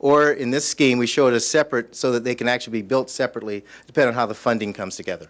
or in this scheme, we show it as separate so that they can actually be built separately, depending on how the funding comes together.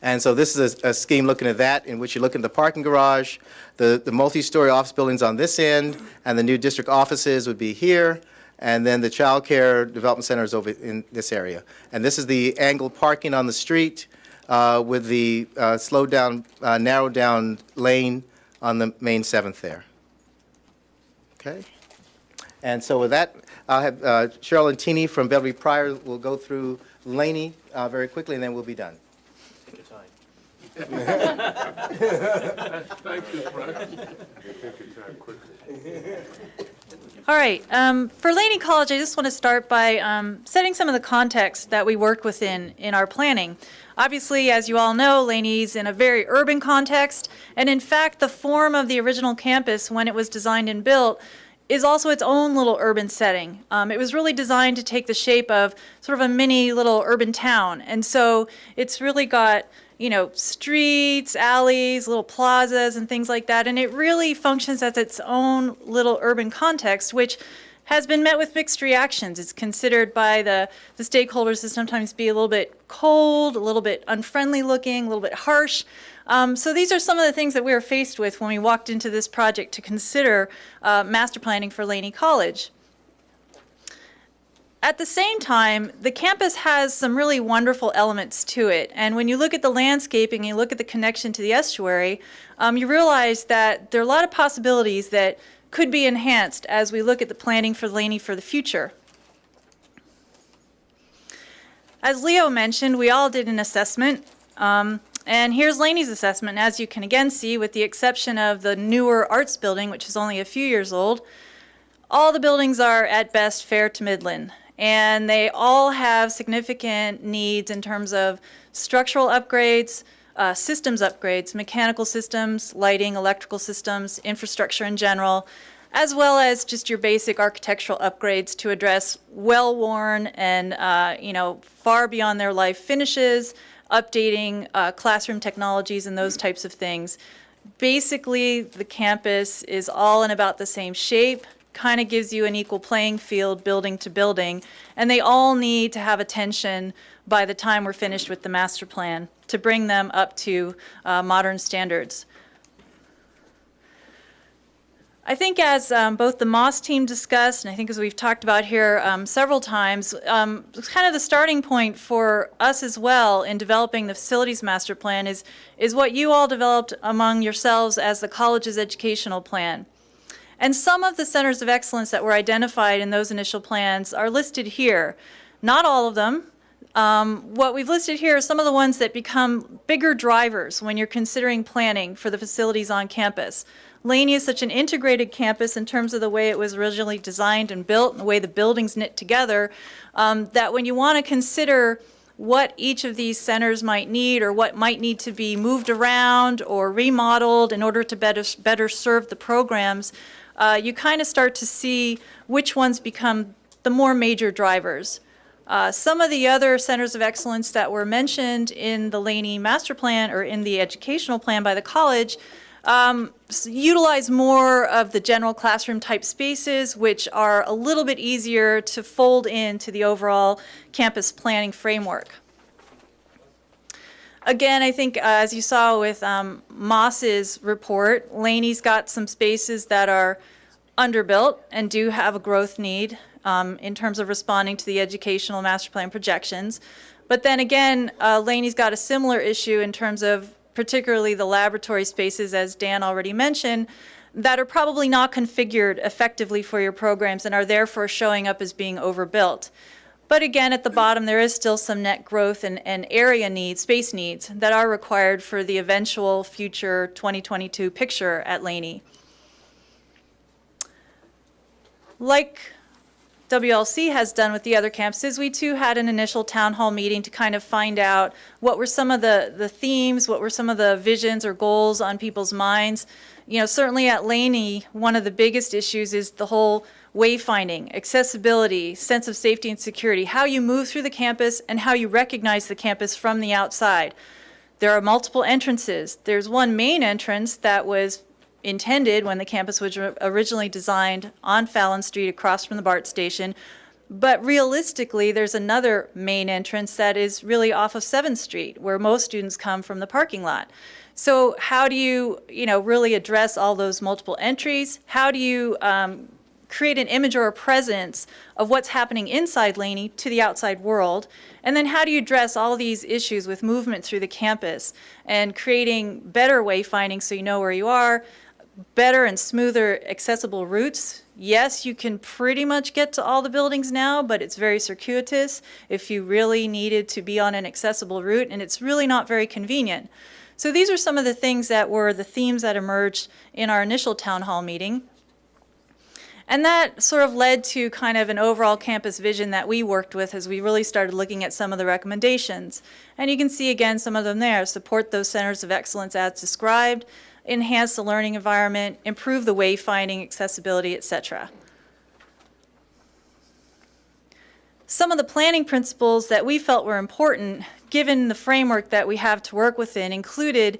And so this is a scheme looking at that, in which you look at the parking garage, the multi-story office buildings on this end, and the new district offices would be here, and then the child care development center is over in this area. And this is the angled parking on the street with the slowed down, narrowed down lane on the main 7th there. Okay. And so with that, I'll have Cheryl and Teeny from Beverly Pryor will go through Laney very quickly, and then we'll be done. Take your time. Thank you, Frank. Take your time quickly. All right. For Laney College, I just want to start by setting some of the context that we work within in our planning. Obviously, as you all know, Laney's in a very urban context, and in fact, the form of the original campus when it was designed and built is also its own little urban setting. It was really designed to take the shape of sort of a mini little urban town, and so it's really got, you know, streets, alleys, little plazas and things like that, and it really functions as its own little urban context, which has been met with mixed reactions. It's considered by the stakeholders to sometimes be a little bit cold, a little bit unfriendly looking, a little bit harsh. So these are some of the things that we were faced with when we walked into this project to consider master planning for Laney College. At the same time, the campus has some really wonderful elements to it. And when you look at the landscaping and you look at the connection to the estuary, you realize that there are a lot of possibilities that could be enhanced as we look at the planning for Laney for the future. As Leo mentioned, we all did an assessment. And here's Laney's assessment. As you can again see, with the exception of the newer arts building, which is only a few years old, all the buildings are at best fair to midland. And they all have significant needs in terms of structural upgrades, systems upgrades, mechanical systems, lighting, electrical systems, infrastructure in general, as well as just your basic architectural upgrades to address well-worn and far beyond their life finishes, updating classroom technologies and those types of things. Basically, the campus is all in about the same shape, kind of gives you an equal playing field building to building, and they all need to have attention by the time we're finished with the master plan to bring them up to modern standards. I think as both the Moss team discussed, and I think as we've talked about here several times, kind of the starting point for us as well in developing the facilities master plan is what you all developed among yourselves as the college's educational plan. And some of the centers of excellence that were identified in those initial plans are listed here. Not all of them. What we've listed here are some of the ones that become bigger drivers when you're considering planning for the facilities on campus. Laney is such an integrated campus in terms of the way it was originally designed and built and the way the buildings knit together, that when you want to consider what each of these centers might need or what might need to be moved around or remodeled in order to better serve the programs, you kind of start to see which ones become the more major drivers. Some of the other centers of excellence that were mentioned in the Laney master plan or in the educational plan by the college utilize more of the general classroom type spaces, which are a little bit easier to fold into the overall campus planning framework. Again, I think as you saw with Moss's report, Laney's got some spaces that are underbuilt and do have a growth need in terms of responding to the educational master plan projections. But then again, Laney's got a similar issue in terms of particularly the laboratory spaces, as Dan already mentioned, that are probably not configured effectively for your programs and are therefore showing up as being overbuilt. But again, at the bottom, there is still some net growth and area needs, space needs, that are required for the eventual future 2022 picture at Laney. Like WLC has done with the other campuses, we too had an initial town hall meeting to kind of find out what were some of the themes, what were some of the visions or goals on people's minds. You know, certainly at Laney, one of the biggest issues is the whole wayfinding, accessibility, sense of safety and security, how you move through the campus and how you recognize the campus from the outside. There are multiple entrances. There's one main entrance that was intended when the campus was originally designed on Fallon Street across from the BART station. But realistically, there's another main entrance that is really off of 7th Street, where most students come from the parking lot. So how do you, really address all those multiple entries? How do you create an image or a presence of what's happening inside Laney to the outside world? And then how do you address all these issues with movement through the campus and creating better wayfinding so you know where you are, better and smoother accessible routes? Yes, you can pretty much get to all the buildings now, but it's very circuitous if you really needed to be on an accessible route, and it's really not very convenient. So these are some of the things that were the themes that emerged in our initial town hall meeting. And that sort of led to kind of an overall campus vision that we worked with as we really started looking at some of the recommendations. And you can see again some of them there: support those centers of excellence as described, enhance the learning environment, improve the wayfinding, accessibility, etc. Some of the planning principles that we felt were important, given the framework that we have to work within, included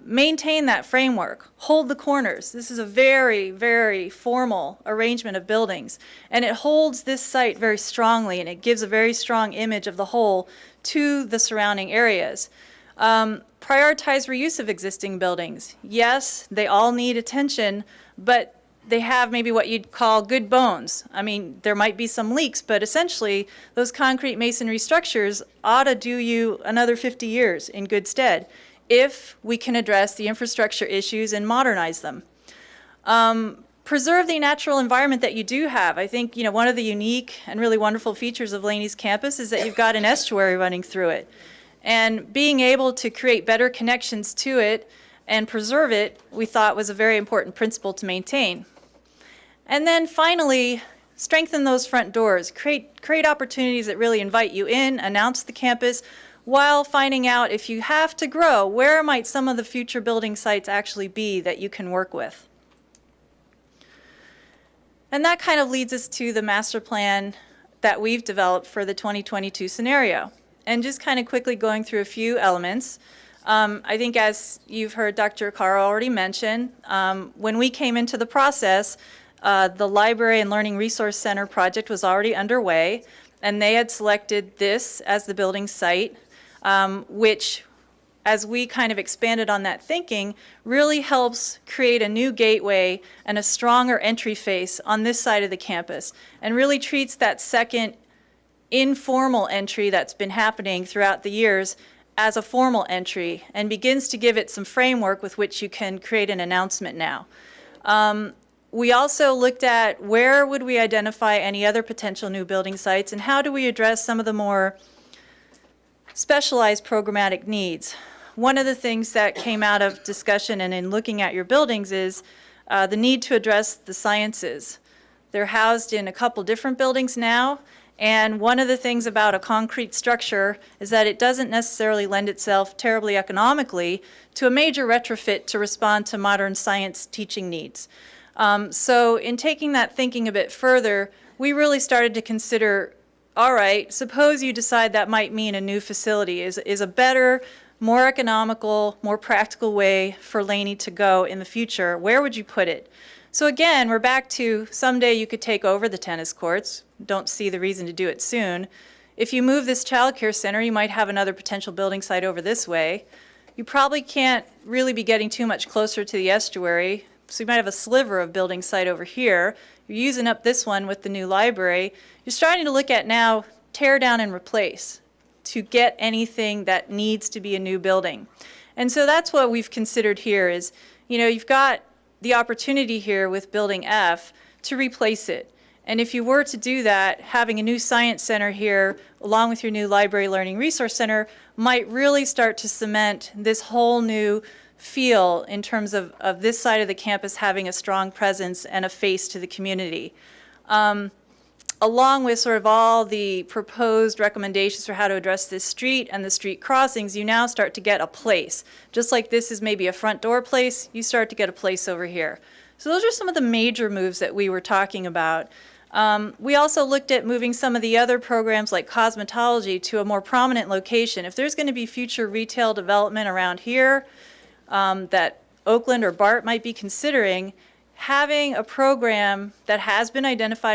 maintain that framework, hold the corners. This is a very, very formal arrangement of buildings, and it holds this site very strongly, and it gives a very strong image of the whole to the surrounding areas. Prioritize reuse of existing buildings. Yes, they all need attention, but they have maybe what you'd call good bones. I mean, there might be some leaks, but essentially those concrete masonry structures ought to do you another 50 years in good stead if we can address the infrastructure issues and modernize them. Preserve the natural environment that you do have. I think, one of the unique and really wonderful features of Laney's campus is that you've got an estuary running through it. And being able to create better connections to it and preserve it, we thought was a very important principle to maintain. And then finally, strengthen those front doors. Create opportunities that really invite you in, announce the campus, while finding out, if you have to grow, where might some of the future building sites actually be that you can work with. And that kind of leads us to the master plan that we've developed for the 2022 scenario. And just kind of quickly going through a few elements. I think, as you've heard Dr. Carr already mention, when we came into the process, the Library and Learning Resource Center project was already underway, and they had selected this as the building site, which, as we kind of expanded on that thinking, really helps create a new gateway and a stronger entry face on this side of the campus, and really treats that second informal entry that's been happening throughout the years as a formal entry, and begins to give it some framework with which you can create an announcement now. We also looked at where would we identify any other potential new building sites, and how do we address some of the more specialized programmatic needs. One of the things that came out of discussion and in looking at your buildings is the need to address the sciences. They're housed in a couple different buildings now, and one of the things about a concrete structure is that it doesn't necessarily lend itself terribly economically to a major retrofit to respond to modern science teaching needs. So in taking that thinking a bit further, we really started to consider, all right, suppose you decide that might mean a new facility is a better, more economical, more practical way for Laney to go in the future. Where would you put it? So again, we're back to someday you could take over the tennis courts. Don't see the reason to do it soon. If you move this child care center, you might have another potential building site over this way. You probably can't really be getting too much closer to the estuary, so you might have a sliver of building site over here. You're using up this one with the new library. You're starting to look at now tear down and replace to get anything that needs to be a new building. And so that's what we've considered here is, you've got the opportunity here with Building F to replace it. And if you were to do that, having a new science center here, along with your new library learning resource center, might really start to cement this whole new feel in terms of this side of the campus having a strong presence and a face to the community. Along with sort of all the proposed recommendations for how to address this street and the street crossings, you now start to get a place. Just like this is maybe a front door place, you start to get a place over here. So those are some of the major moves that we were talking about. We also looked at moving some of the other programs like cosmetology to a more prominent location. If there's going to be future retail development around here that Oakland or BART might be considering having a program that has been identified